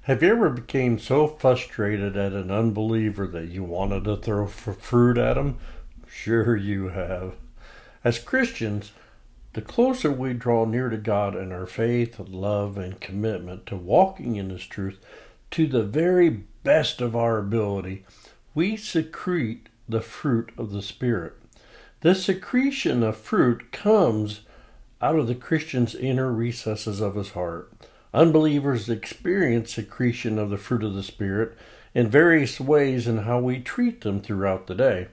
Have you ever became so frustrated at an unbeliever that you wanted to throw fruit at them? Sure you have. As Christians, the closer we draw near to God in our faith, love, and commitment to walking in His truth to the very best of our ability, we secrete the fruit of the Spirit. This secretion of fruit comes out of the Christian's inner recesses of his heart. Unbelievers experience secretion of the fruit of the Spirit in various ways in how we treat them throughout the day.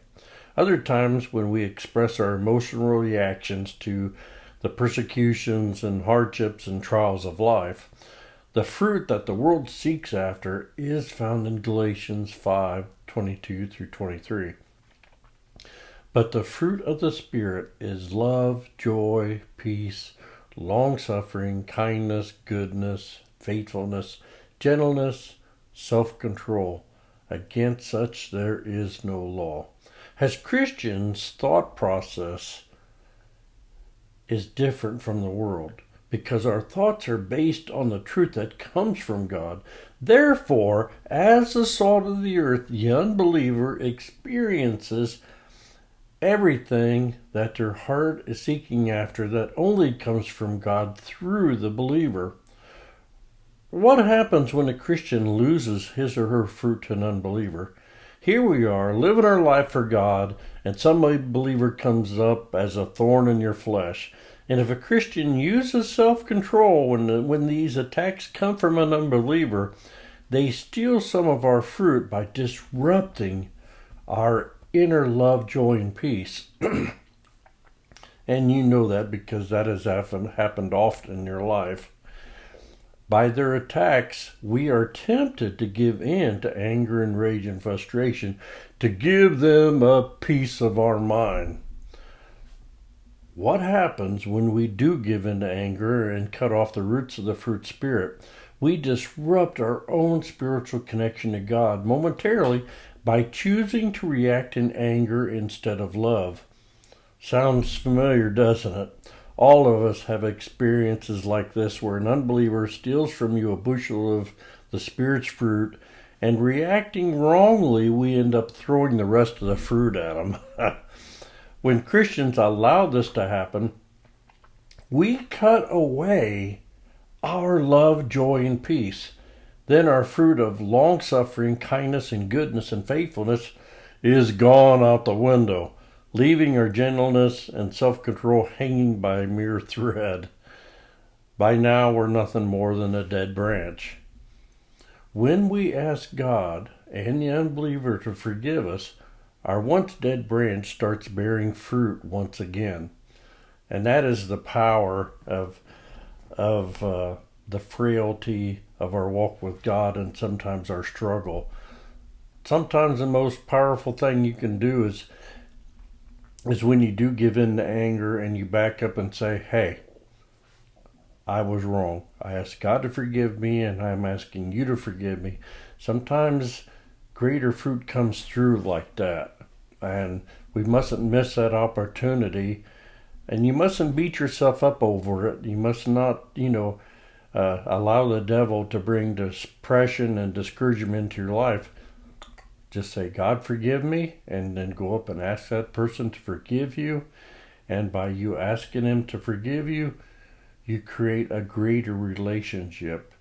Other times, when we express our emotional reactions to the persecutions and hardships and trials of life, the fruit that the world seeks after is found in Galatians 5:22 through 23. But the fruit of the Spirit is love, joy, peace, longsuffering, kindness, goodness, faithfulness, gentleness, self-control. Against such there is no law. As Christians, thought process is different from the world because our thoughts are based on the truth that comes from God. Therefore, as the salt of the earth, the unbeliever experiences everything that their heart is seeking after that only comes from God through the believer. What happens when a Christian loses his or her fruit to an unbeliever? Here we are, living our life for God, and some believer comes up as a thorn in your flesh. And if a Christian uses self-control when these attacks come from an unbeliever, they steal some of our fruit by disrupting our inner love, joy, and peace. And you know that because that has happened often in your life. By their attacks, we are tempted to give in to anger and rage and frustration, to give them a piece of our mind. What happens when we do give in to anger and cut off the roots of the fruit spirit? We disrupt our own spiritual connection to God momentarily by choosing to react in anger instead of love. Sounds familiar, doesn't it? All of us have experiences like this where an unbeliever steals from you a bushel of the Spirit's fruit, and reacting wrongly, we end up throwing the rest of the fruit at them. When Christians allow this to happen, we cut away our love, joy, and peace. Then our fruit of long-suffering, kindness, and goodness and faithfulness is gone out the window, leaving our gentleness and self-control hanging by a mere thread. By now, we're nothing more than a dead branch. When we ask God and the unbeliever to forgive us, our once dead branch starts bearing fruit once again. And that is the power of the frailty of our walk with God and sometimes our struggle. Sometimes the most powerful thing you can do is when you do give in to anger and you back up and say, hey, I was wrong. I asked God to forgive me and I'm asking you to forgive me. Sometimes greater fruit comes through like that. And we mustn't miss that opportunity. And you mustn't beat yourself up over it. You must not, allow the devil to bring depression and discouragement into your life. Just say, God, forgive me, and then go up and ask that person to forgive you. And by you asking him to forgive you, you create a greater relationship.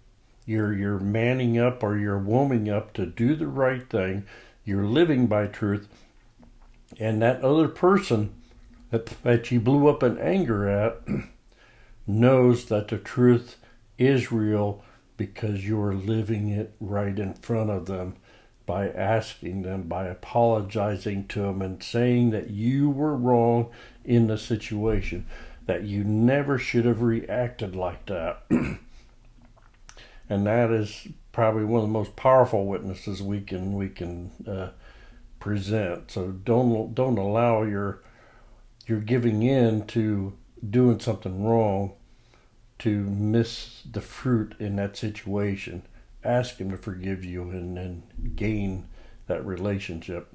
You're manning up or you're warming up to do the right thing. You're living by truth. And that other person that you blew up in anger at knows that the truth is real because you are living it right in front of them by asking them, by apologizing to them and saying that you were wrong in the situation, that you never should have reacted like that. And that is probably one of the most powerful witnesses we can present. So don't allow your giving in to doing something wrong to miss the fruit in that situation. Ask him to forgive you and gain that relationship.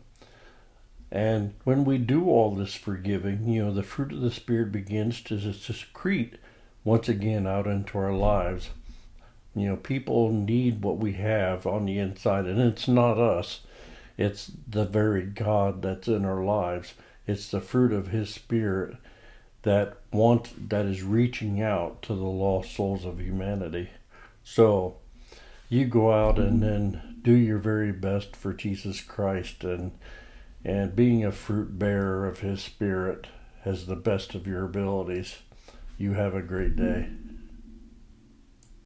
And when we do all this forgiving, the fruit of the Spirit begins to secrete once again out into our lives. People need what we have on the inside, and it's not us. It's the very God that's in our lives. It's the fruit of His Spirit that is reaching out to the lost souls of humanity. So you go out and then do your very best for Jesus Christ, and being a fruit bearer of His Spirit as the best of your abilities. You have a great day.